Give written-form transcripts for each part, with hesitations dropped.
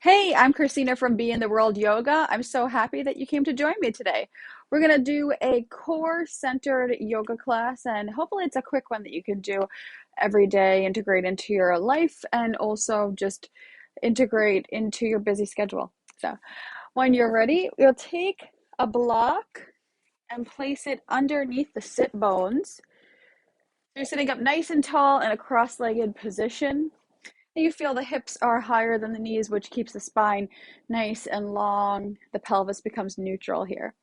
Hey, I'm Christina from Be in the World Yoga. I'm so happy that you came to join me today. We're going to do a core-centered yoga class, and hopefully it's a quick one that you can do every day, integrate into your life, and also just integrate into your busy schedule. So when you're ready, you'll take a block and place it underneath the sit bones. You're sitting up nice and tall in a cross-legged position. You feel the hips are higher than the knees, which keeps the spine nice and long. The pelvis becomes neutral here.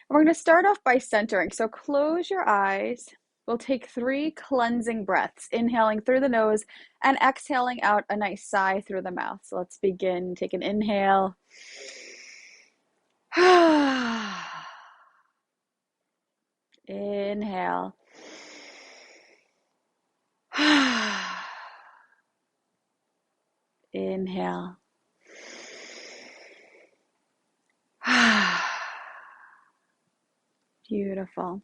And we're going to start off by centering. So close your eyes. We'll take 3 cleansing breaths, inhaling through the nose and exhaling out a nice sigh through the mouth. So let's begin. Take an inhale. Inhale. Inhale. Beautiful.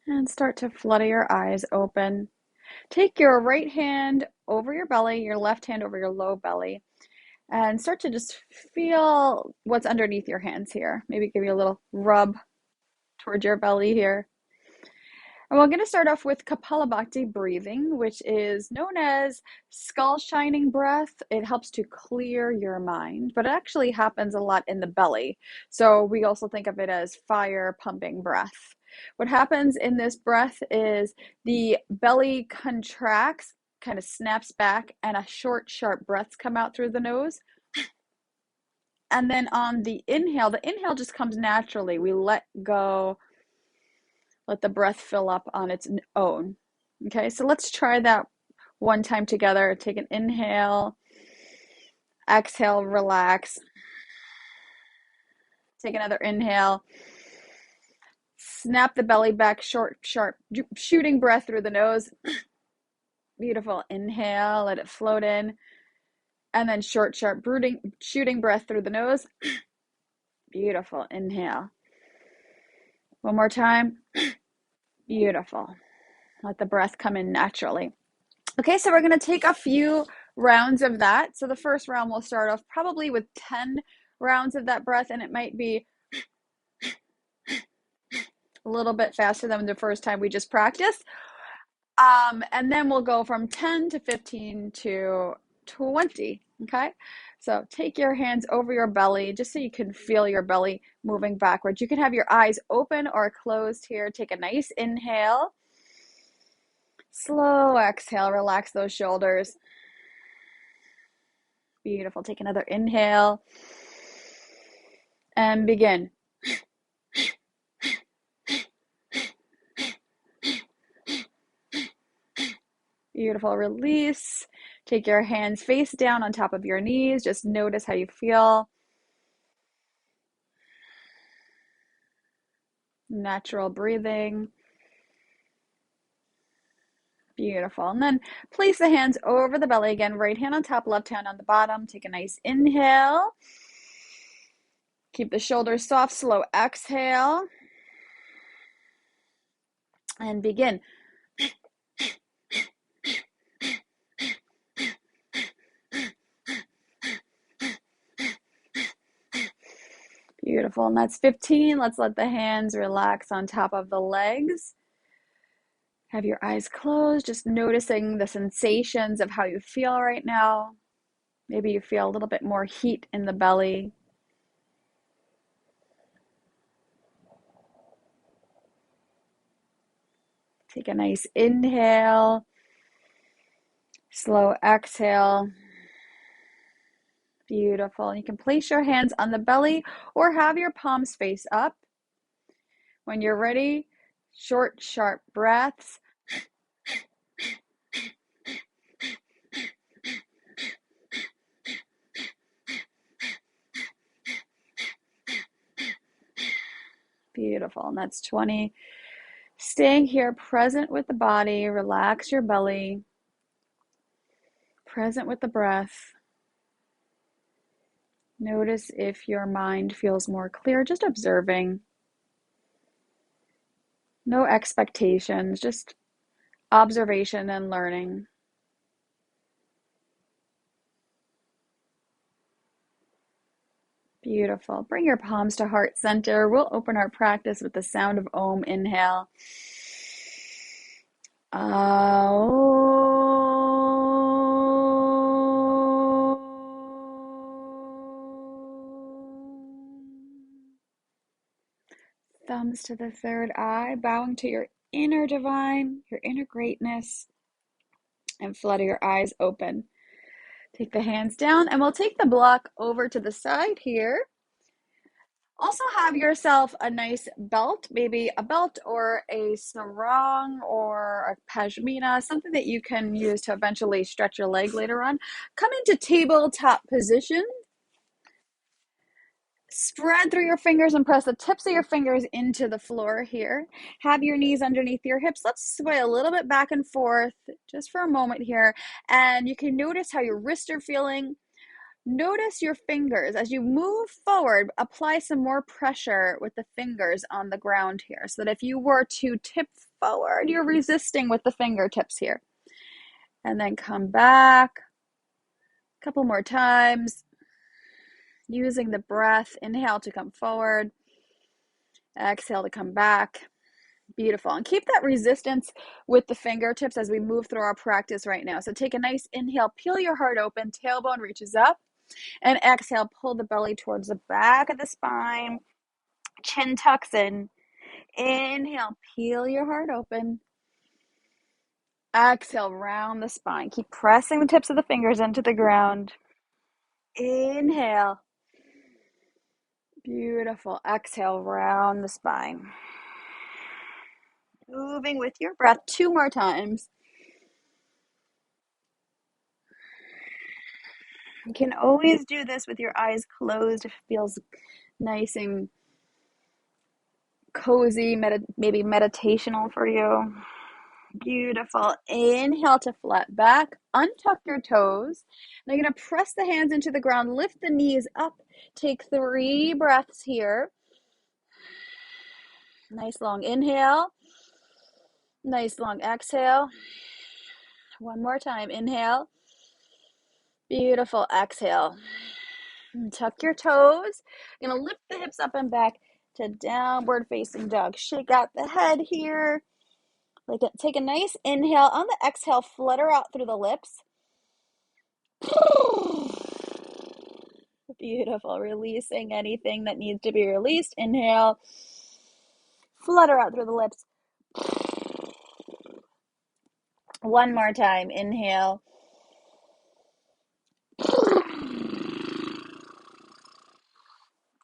And start to flutter your eyes open. Take your right hand over your belly, your left hand over your low belly, and start to just feel what's underneath your hands here. Maybe give you a little rub towards your belly here. And we're going to start off with Kapalabhati Breathing, which is known as skull shining breath. It helps to clear your mind, but it actually happens a lot in the belly. So we also think of it as fire pumping breath. What happens in this breath is the belly contracts, kind of snaps back, and a short, sharp breaths come out through the nose. And then on the inhale just comes naturally. We let go. Let the breath fill up on its own. Okay, so let's try that one time together. Take an inhale, exhale, relax. Take another inhale. Snap the belly back, short, sharp, shooting breath through the nose. Beautiful. Inhale, let it float in. And then short, sharp, shooting breath through the nose. Beautiful. Inhale. One more time. Beautiful. Let the breath come in naturally. Okay, so we're going to take a few rounds of that. So the first round we'll start off probably with 10 rounds of that breath, and it might be a little bit faster than the first time we just practiced. And then we'll go from 10 to 15 to 20. Okay, so take your hands over your belly just so you can feel your belly moving backwards. You can have your eyes open or closed here. Take a nice inhale. Slow exhale, relax those shoulders. Beautiful. Take another inhale and begin. Beautiful. Release. Take your hands face down on top of your knees. Just notice how you feel. Natural breathing. Beautiful. And then place the hands over the belly again. Right hand on top, left hand on the bottom. Take a nice inhale. Keep the shoulders soft. Slow exhale. And begin. Beautiful. And that's 15. Let's let the hands relax on top of the legs. Have your eyes closed, just noticing the sensations of how you feel right now. Maybe you feel a little bit more heat in the belly. Take a nice inhale. Slow exhale. Beautiful. You can place your hands on the belly or have your palms face up. When you're ready, short, sharp breaths. Beautiful. And that's 20. Staying here, present with the body. Relax your belly. Present with the breath. Notice if your mind feels more clear, just observing. No expectations, just observation and learning. Beautiful. Bring your palms to heart center. We'll open our practice with the sound of Om. Inhale. Thumbs to the third eye, bowing to your inner divine, your inner greatness, and flutter your eyes open. Take the hands down, and we'll take the block over to the side here. Also have yourself a nice belt, maybe a belt or a sarong or a pashmina, something that you can use to eventually stretch your leg later on. Come into tabletop position. Spread through your fingers and press the tips of your fingers into the floor here. Have your knees underneath your hips. Let's sway a little bit back and forth just for a moment here. And you can notice how your wrists are feeling. Notice your fingers. As you move forward, apply some more pressure with the fingers on the ground here, so that if you were to tip forward, you're resisting with the fingertips here. And then come back a couple more times, using the breath. Inhale to come forward. Exhale to come back. Beautiful. And keep that resistance with the fingertips as we move through our practice right now. So take a nice inhale, peel your heart open, tailbone reaches up. And exhale, pull the belly towards the back of the spine. Chin tucks in. Inhale, peel your heart open. Exhale, round the spine. Keep pressing the tips of the fingers into the ground. Inhale. Beautiful. Exhale, round the spine. Moving with your breath 2 more times. You can always do this with your eyes closed if it feels nice and cozy, maybe meditational for you. Beautiful. Inhale to flat back. Untuck your toes. Now you're going to press the hands into the ground. Lift the knees up. Take 3 breaths here. Nice long inhale. Nice long exhale. One more time. Inhale. Beautiful. Exhale. Tuck your toes. You're going to lift the hips up and back to downward facing dog. Shake out the head here. Take a nice inhale. On the exhale, flutter out through the lips. Beautiful. Releasing anything that needs to be released. Inhale. Flutter out through the lips. One more time. Inhale.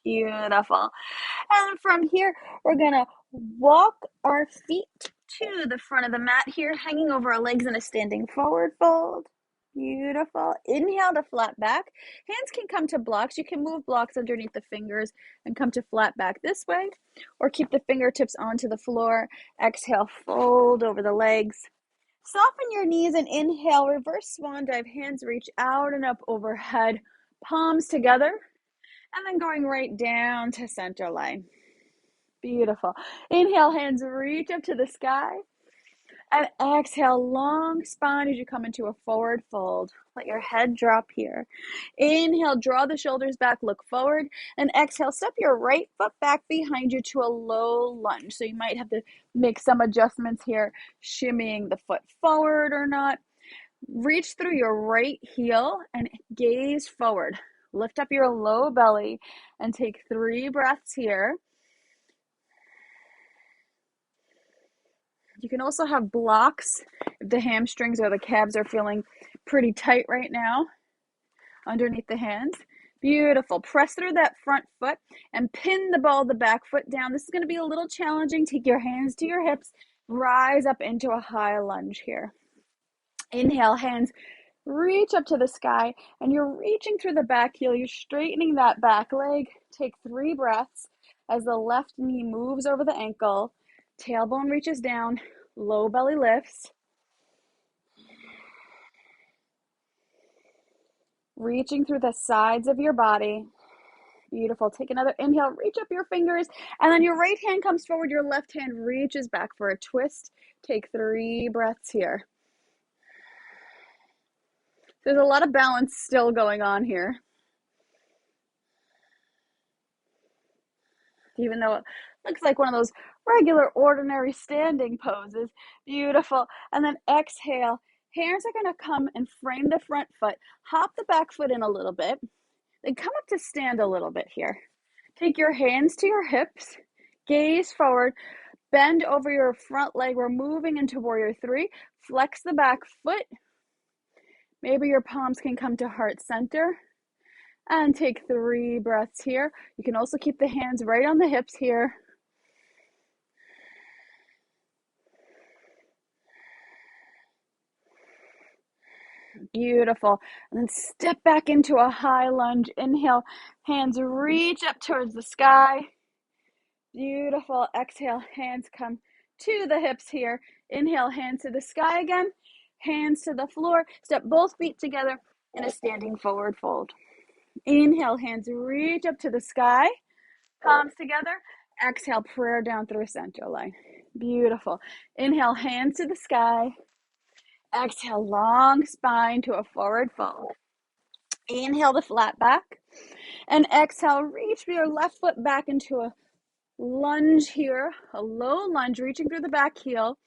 Beautiful. And from here, we're going to walk our feet to the front of the mat here, hanging over our legs in a standing forward fold. Beautiful. Inhale to flat back. Hands can come to blocks. You can move blocks underneath the fingers and come to flat back this way, or keep the fingertips onto the floor. Exhale, fold over the legs. Soften your knees and inhale, reverse swan dive. Hands reach out and up overhead, palms together, and then going right down to center line. Beautiful. Inhale, hands reach up to the sky. And exhale, long spine as you come into a forward fold. Let your head drop here. Inhale, draw the shoulders back, look forward. And exhale, step your right foot back behind you to a low lunge. So you might have to make some adjustments here, shimmying the foot forward or not. Reach through your right heel and gaze forward. Lift up your low belly and take 3 breaths here. You can also have blocks if the hamstrings or the calves are feeling pretty tight right now underneath the hands. Beautiful. Press through that front foot and pin the ball of the back foot down. This is going to be a little challenging. Take your hands to your hips. Rise up into a high lunge here. Inhale, hands reach up to the sky, and you're reaching through the back heel. You're straightening that back leg. Take 3 breaths as the left knee moves over the ankle. Tailbone reaches down, low belly lifts. Reaching through the sides of your body. Beautiful. Take another inhale, reach up your fingers, and then your right hand comes forward, your left hand reaches back for a twist. Take 3 breaths here. There's a lot of balance still going on here. even though it looks like one of those regular, ordinary standing poses. Beautiful. And then exhale. Hands are going to come and frame the front foot. Hop the back foot in a little bit. Then come up to stand a little bit here. Take your hands to your hips. Gaze forward. Bend over your front leg. We're moving into warrior three. Flex the back foot. Maybe your palms can come to heart center. And take 3 breaths here. You can also keep the hands right on the hips here. Beautiful. And then step back into a high lunge. Inhale, hands reach up towards the sky. Beautiful. Exhale, hands come to the hips here. Inhale, hands to the sky again. Hands to the floor. Step both feet together in a standing forward fold. Inhale, hands reach up to the sky. Palms together. Exhale, prayer down through center line. Beautiful. Inhale, hands to the sky. Exhale, long spine to a forward fold. Inhale the flat back. And exhale, reach your left foot back into a lunge here. A low lunge, reaching through the back heel.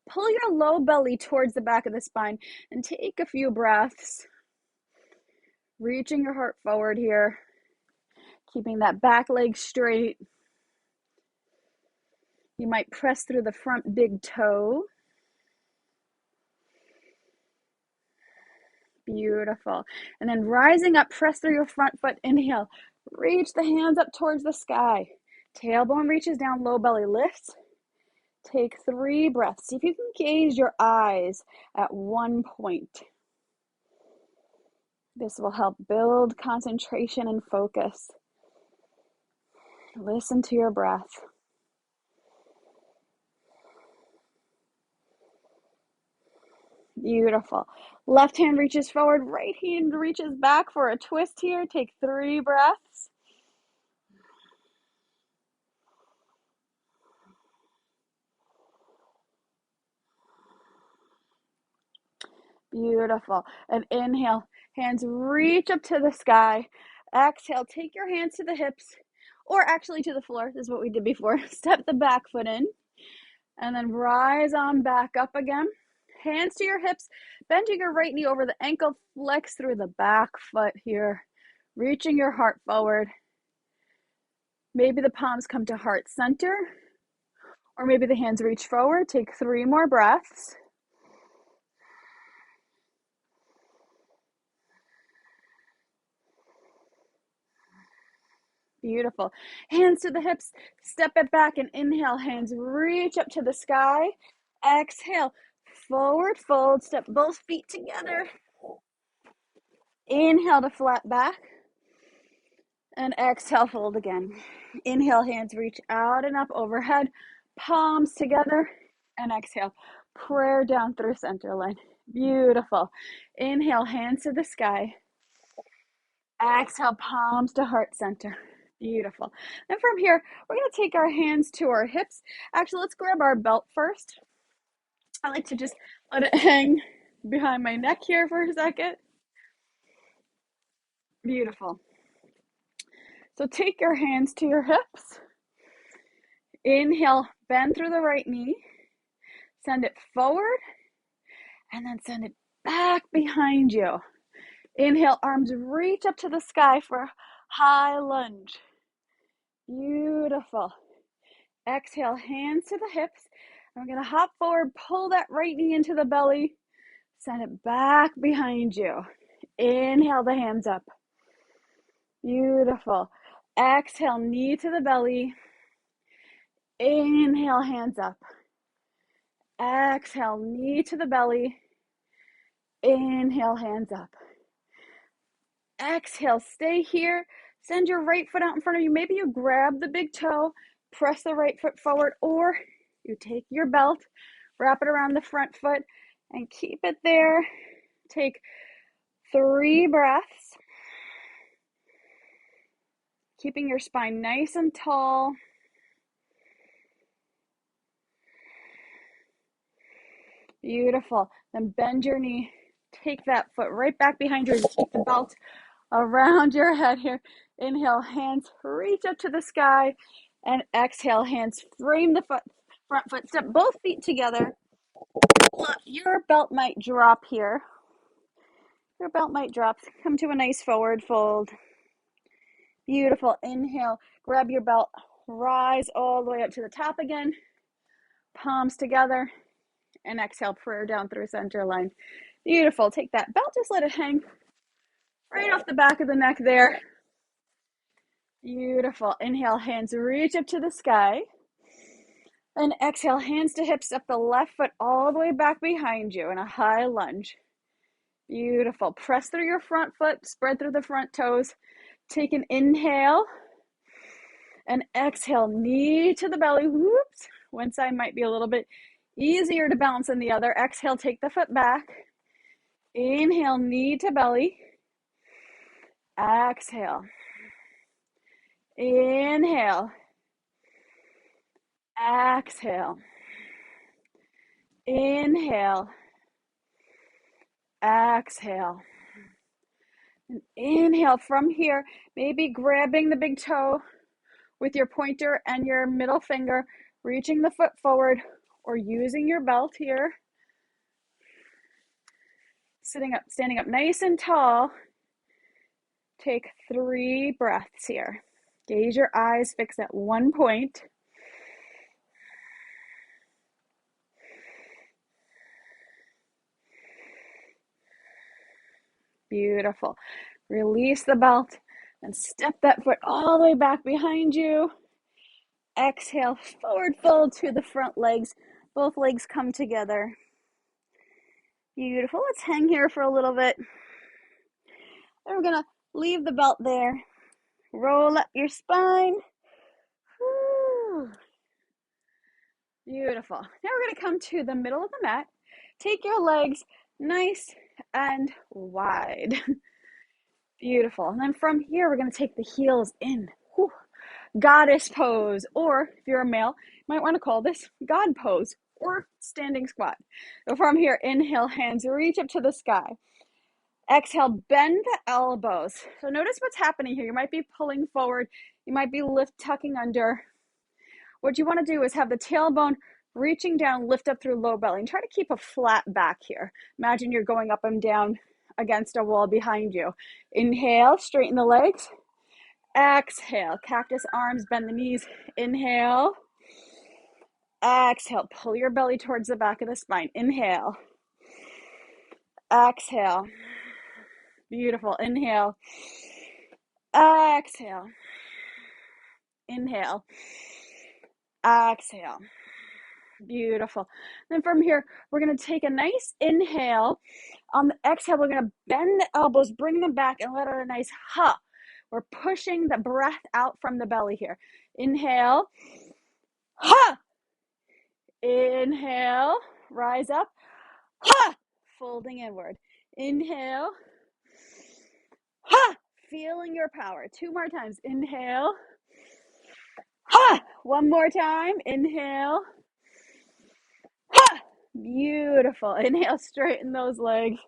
Pull your low belly towards the back of the spine and take a few breaths. Reaching your heart forward here. Keeping that back leg straight. You might press through the front big toe. Beautiful. And then rising up, press through your front foot. Inhale. Reach the hands up towards the sky. Tailbone reaches down, low belly lifts. Take 3 breaths. See if you can gaze your eyes at one point. This will help build concentration and focus. Listen to your breath. Beautiful. Left hand reaches forward, right hand reaches back for a twist here. Take 3 breaths. Beautiful. And inhale, hands reach up to the sky. Exhale, take your hands to the hips, or actually to the floor. This is what we did before. Step the back foot in, and then rise on back up again. Hands to your hips, bending your right knee over the ankle, flex through the back foot here, reaching your heart forward. Maybe the palms come to heart center, or maybe the hands reach forward. Take 3 more breaths. Beautiful. Hands to the hips, step it back and inhale. Hands reach up to the sky. Exhale, forward fold, step both feet together. Inhale to flat back. And exhale, fold again. Inhale, hands reach out and up overhead. Palms together. And exhale, prayer down through center line. Beautiful. Inhale, hands to the sky. Exhale, palms to heart center. Beautiful. And from here, we're going to take our hands to our hips. Actually, let's grab our belt first. I like to just let it hang behind my neck here for a second. Beautiful. So take your hands to your hips. Inhale, bend through the right knee. Send it forward. And then send it back behind you. Inhale, arms reach up to the sky for a high lunge. Beautiful. Exhale, hands to the hips. And we're going to hop forward, pull that right knee into the belly. Send it back behind you. Inhale the hands up. Beautiful. Exhale, knee to the belly. Inhale, hands up. Exhale, knee to the belly. Inhale, hands up. Exhale, stay here. Send your right foot out in front of you. Maybe you grab the big toe, press the right foot forward, or you take your belt, wrap it around the front foot, and keep it there. Take 3 breaths. Keeping your spine nice and tall. Beautiful. Then bend your knee. Take that foot right back behind you. Keep the belt around your head here. Inhale, hands reach up to the sky. And exhale, hands frame the front foot, step both feet together. Your belt might drop here. Your belt might drop. Come to a nice forward fold. Beautiful. Inhale, grab your belt, rise all the way up to the top again. Palms together. And exhale, prayer down through center line. Beautiful. Take that belt, just let it hang right off the back of the neck there. Beautiful. Inhale, hands reach up to the sky. And exhale, hands to hips, up the left foot all the way back behind you in a high lunge. Beautiful. Press through your front foot, spread through the front toes. Take an inhale and exhale, knee to the belly. Whoops. One side might be a little bit easier to balance than the other. Exhale, take the foot back. Inhale, knee to belly. Exhale. Inhale. Exhale. Inhale. Exhale. And inhale from here, maybe grabbing the big toe with your pointer and your middle finger, reaching the foot forward or using your belt here. Sitting up, standing up nice and tall. Take 3 breaths here. Gaze your eyes, fix at one point. Beautiful. Release the belt and step that foot all the way back behind you. Exhale, forward fold to the front legs. Both legs come together. Beautiful. Let's hang here for a little bit. Then we're going to leave the belt there. Roll up your spine. Whew. Beautiful. Now we're going to come to the middle of the mat. Take your legs nice and wide. Beautiful. And then from here, we're going to take the heels in. Whew. Goddess pose, or if you're a male, you might want to call this God pose or standing squat. So from here, inhale, hands reach up to the sky. Exhale, bend the elbows. So notice what's happening here. You might be pulling forward. You might be tucking under. What you want to do is have the tailbone reaching down, lift up through low belly, and try to keep a flat back here. Imagine you're going up and down against a wall behind you. Inhale, straighten the legs. Exhale, cactus arms, bend the knees. Inhale. Exhale, pull your belly towards the back of the spine. Inhale. Exhale. Beautiful. Inhale. Exhale. Inhale. Exhale. Beautiful. Then from here, we're going to take a nice inhale. On the exhale, we're going to bend the elbows, bring them back, and let out a nice ha. We're pushing the breath out from the belly here. Inhale. Ha. Inhale. Rise up. Ha. Folding inward. Inhale. Ha. Feeling your power. 2 more times. Inhale. Ha. 1 more time. Inhale. Ha. Beautiful. Inhale, straighten those legs.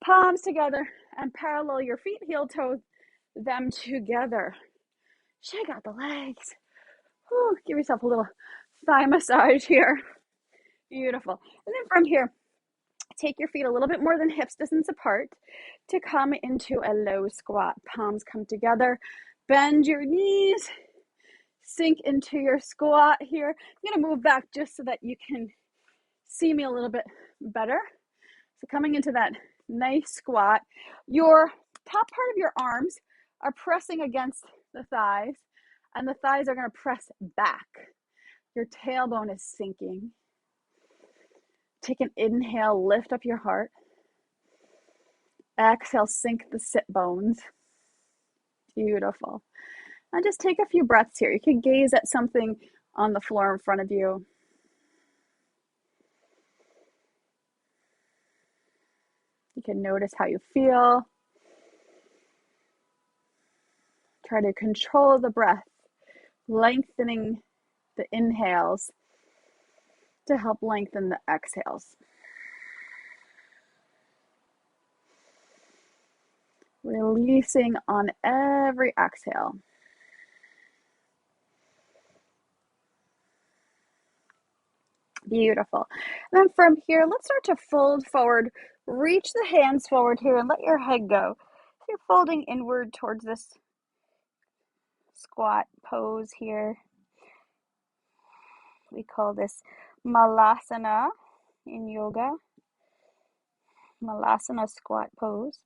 Palms together and parallel your feet, heel toes, them together. Shake out the legs. Whew. Give yourself a little thigh massage here. Beautiful. And then from here, take your feet a little bit more than hips distance apart to come into a low squat. Palms come together. Bend your knees. Sink into your squat here. I'm going to move back just so that you can see me a little bit better. So coming into that nice squat, your top part of your arms are pressing against the thighs, and the thighs are going to press back. Your tailbone is sinking. Take an inhale, lift up your heart. Exhale, sink the sit bones. Beautiful. And just take a few breaths here. You can gaze at something on the floor in front of you. You can notice how you feel. Try to control the breath, lengthening the inhales to help lengthen the exhales. Releasing on every exhale. Beautiful. And then from here, let's start to fold forward. Reach the hands forward here and let your head go. So you're folding inward towards this squat pose here. We call this Malasana in yoga. Malasana squat pose.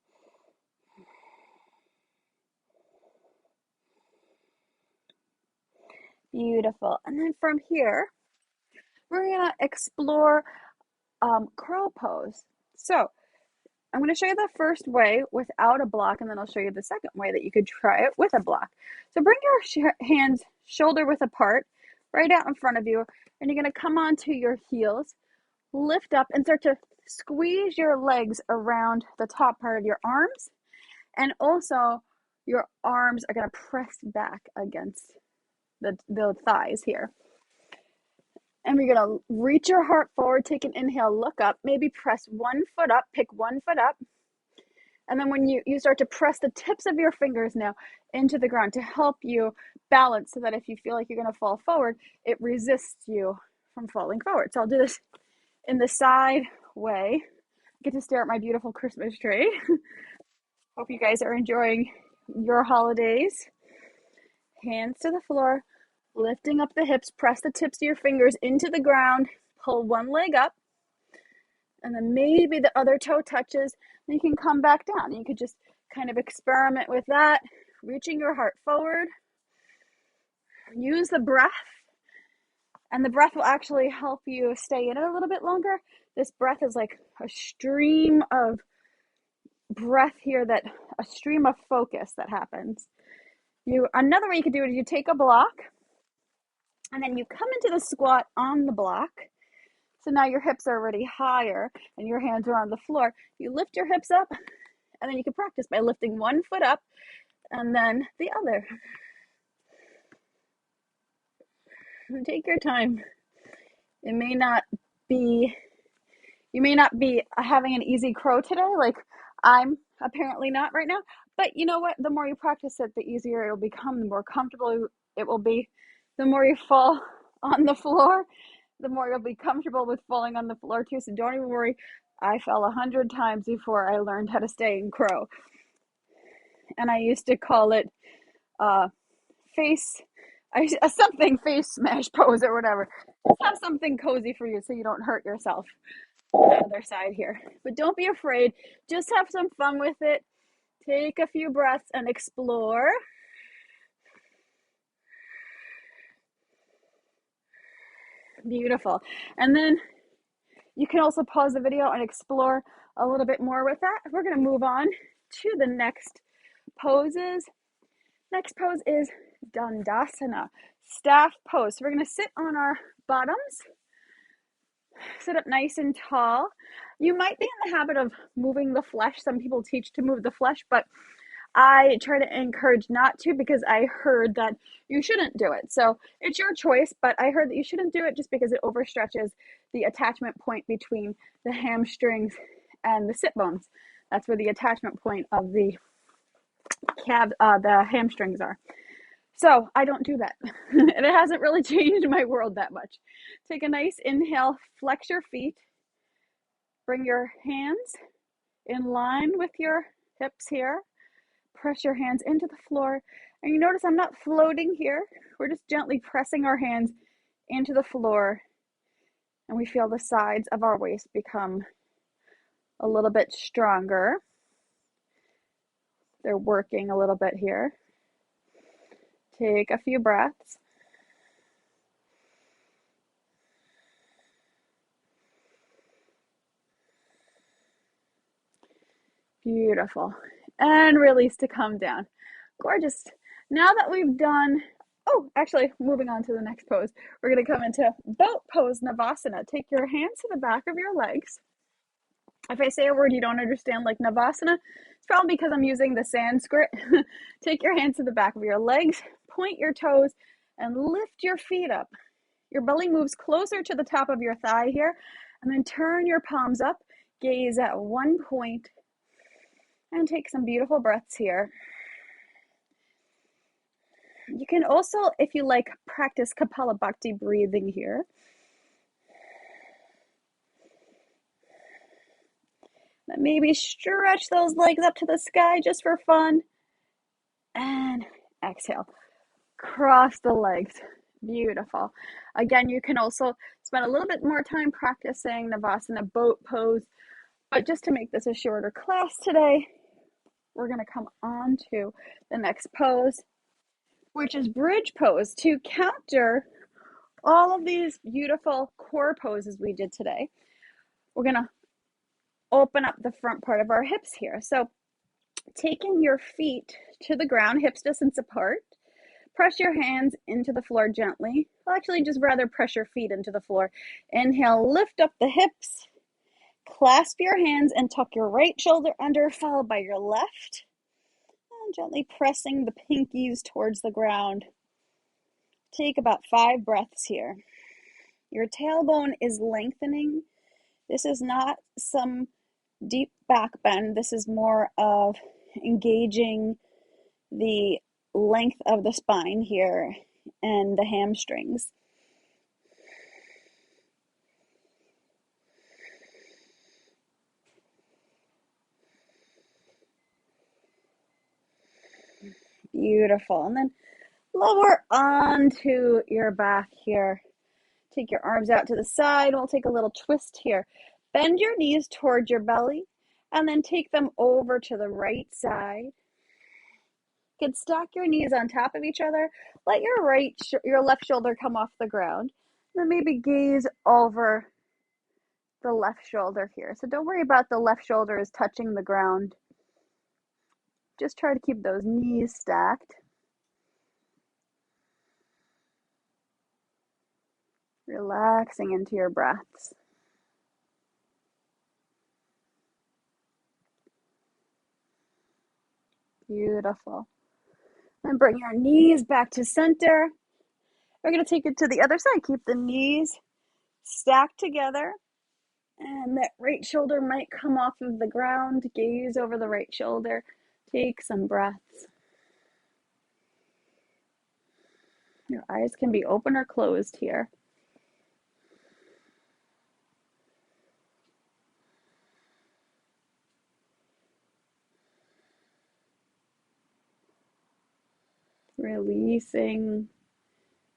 Beautiful. And then from here, we're going to explore crow pose. So I'm going to show you the first way without a block, and then I'll show you the second way that you could try it with a block. So bring your hands shoulder width apart, right out in front of you, and you're going to come onto your heels, lift up, and start to squeeze your legs around the top part of your arms, and also your arms are going to press back against the thighs here. And we're going to reach your heart forward, take an inhale, look up, maybe press one foot up, pick one foot up. And then when you start to press the tips of your fingers now into the ground to help you balance so that if you feel like you're going to fall forward, it resists you from falling forward. So I'll do this in the side way. I get to stare at my beautiful Christmas tree. Hope you guys are enjoying your holidays. Hands to the floor, lifting up the hips, press the tips of your fingers into the ground, pull one leg up, and then maybe the other toe touches, and you can come back down. You could just kind of experiment with that, reaching your heart forward. Use the breath, and the breath will actually help you stay in it a little bit longer. This breath is like a stream of breath here, a stream of focus that happens. Another way you could do it is you take a block, and then you come into the squat on the block. So now your hips are already higher and your hands are on the floor. You lift your hips up, and then you can practice by lifting one foot up and then the other. And take your time. You may not be having an easy crow today, like I'm apparently not right now, but you know what? The more you practice it, the easier it'll become, the more comfortable it will be. The more you fall on the floor, the more you'll be comfortable with falling on the floor too. So don't even worry. I fell 100 times before I learned how to stay in crow. And I used to call it face smash pose or whatever. Just have something cozy for you so you don't hurt yourself on the other side here. But don't be afraid. Just have some fun with it. Take a few breaths and explore. Beautiful. And then you can also pause the video and explore a little bit more with that. We're going to move on to the next poses. Next pose is Dandasana, staff pose. So we're going to sit on our bottoms, sit up nice and tall. You might be in the habit of moving the flesh. Some people teach to move the flesh, but I try to encourage not to, because I heard that you shouldn't do it. So it's your choice, but I heard that you shouldn't do it just because it overstretches the attachment point between the hamstrings and the sit bones. That's where the attachment point of the hamstrings are. So I don't do that. And it hasn't really changed my world that much. Take a nice inhale, flex your feet, bring your hands in line with your hips here. Press your hands into the floor. And you notice I'm not floating here. We're just gently pressing our hands into the floor. And we feel the sides of our waist become a little bit stronger. They're working a little bit here. Take a few breaths. Beautiful. And release to come down. Gorgeous. Now that we've done, moving on to the next pose, we're going to come into boat pose, Navasana. Take your hands to the back of your legs. If I say a word you don't understand, like Navasana, it's probably because I'm using the Sanskrit. Take your hands to the back of your legs, point your toes, and lift your feet up. Your belly moves closer to the top of your thigh here, and then turn your palms up, gaze at one point, and take some beautiful breaths here. You can also, if you like, practice Kapalabhati breathing here. Maybe stretch those legs up to the sky just for fun. And exhale. Cross the legs. Beautiful. Again, you can also spend a little bit more time practicing Navasana boat pose. But just to make this a shorter class today, we're going to come on to the next pose, which is bridge pose, to counter all of these beautiful core poses we did today. We're going to open up the front part of our hips here. So taking your feet to the ground, hips distance apart, press your hands into the floor gently. Well, actually, just rather press your feet into the floor. Inhale, lift up the hips, clasp your hands and tuck your right shoulder under, followed by your left. And gently pressing the pinkies towards the ground. Take about 5 breaths here. Your tailbone is lengthening. This is not some deep back bend. This is more of engaging the length of the spine here and the hamstrings. Beautiful. And then lower onto your back here. Take your arms out to the side. We'll take a little twist here. Bend your knees towards your belly and then take them over to the right side. You can stack your knees on top of each other. Let your left shoulder come off the ground. Then maybe gaze over the left shoulder here. So don't worry about the left shoulder is touching the ground. Just try to keep those knees stacked. Relaxing into your breaths. Beautiful. And bring your knees back to center. We're going to take it to the other side. Keep the knees stacked together. And that right shoulder might come off of the ground. Gaze over the right shoulder. Take some breaths. Your eyes can be open or closed here. Releasing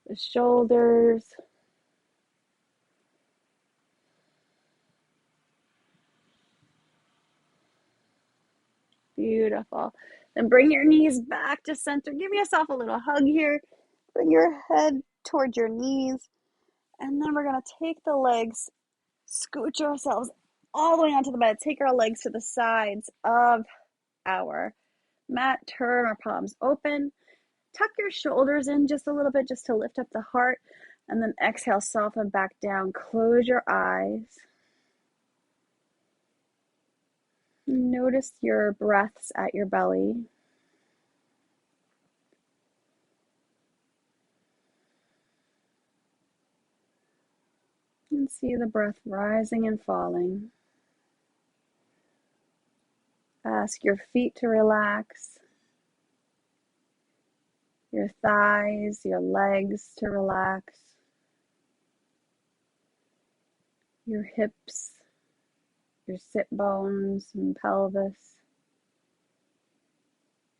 the shoulders. Beautiful. Then bring your knees back to center. Give yourself a little hug here. Bring your head towards your knees. And then we're going to take the legs, scooch ourselves all the way onto the bed. Take our legs to the sides of our mat. Turn our palms open. Tuck your shoulders in just a little bit just to lift up the heart. And then exhale, soften back down. Close your eyes. Notice your breaths at your belly. And see the breath rising and falling. Ask your feet to relax. Your thighs, your legs to relax. Your hips, your sit bones and pelvis.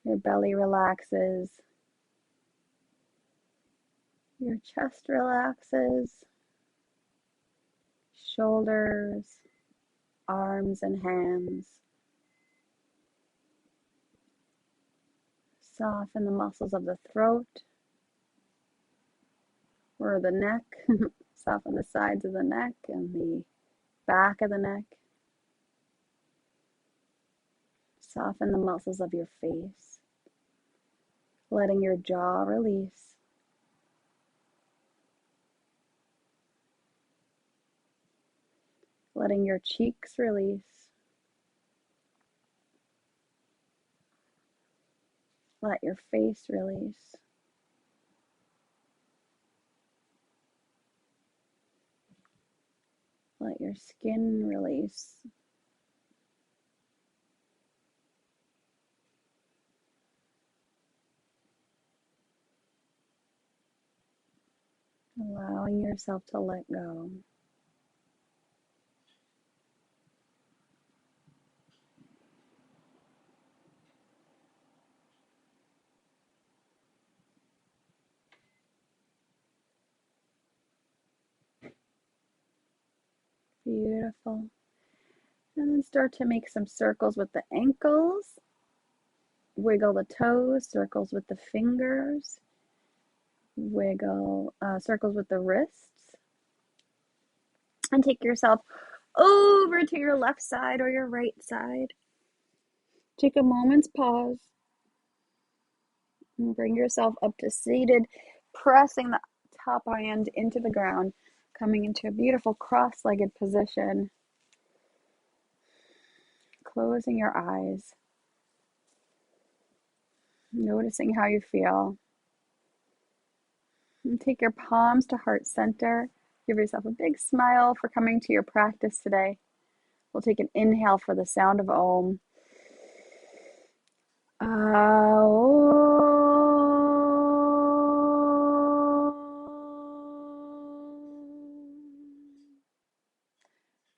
Your belly relaxes. Your chest relaxes. Shoulders, arms and hands. Soften the muscles of the throat or the neck. Soften the sides of the neck and the back of the neck. Soften the muscles of your face, letting your jaw release. Letting your cheeks release. Let your face release. Let your skin release. Allowing yourself to let go. Beautiful. And then start to make some circles with the ankles. Wiggle the toes, circles with the fingers. Wiggle circles with the wrists. And take yourself over to your left side or your right side. Take a moment's pause. And bring yourself up to seated, pressing the top hand into the ground, coming into a beautiful cross-legged position. Closing your eyes. Noticing how you feel. And take your palms to heart center. Give yourself a big smile for coming to your practice today. We'll take an inhale for the sound of Om.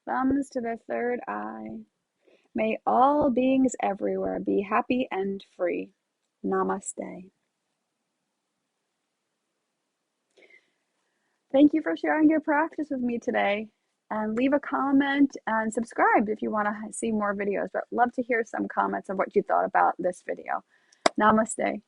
Thumbs to the third eye. May all beings everywhere be happy and free. Namaste. Thank you for sharing your practice with me today. And leave a comment and subscribe if you want to see more videos. But love to hear some comments of what you thought about this video. Namaste.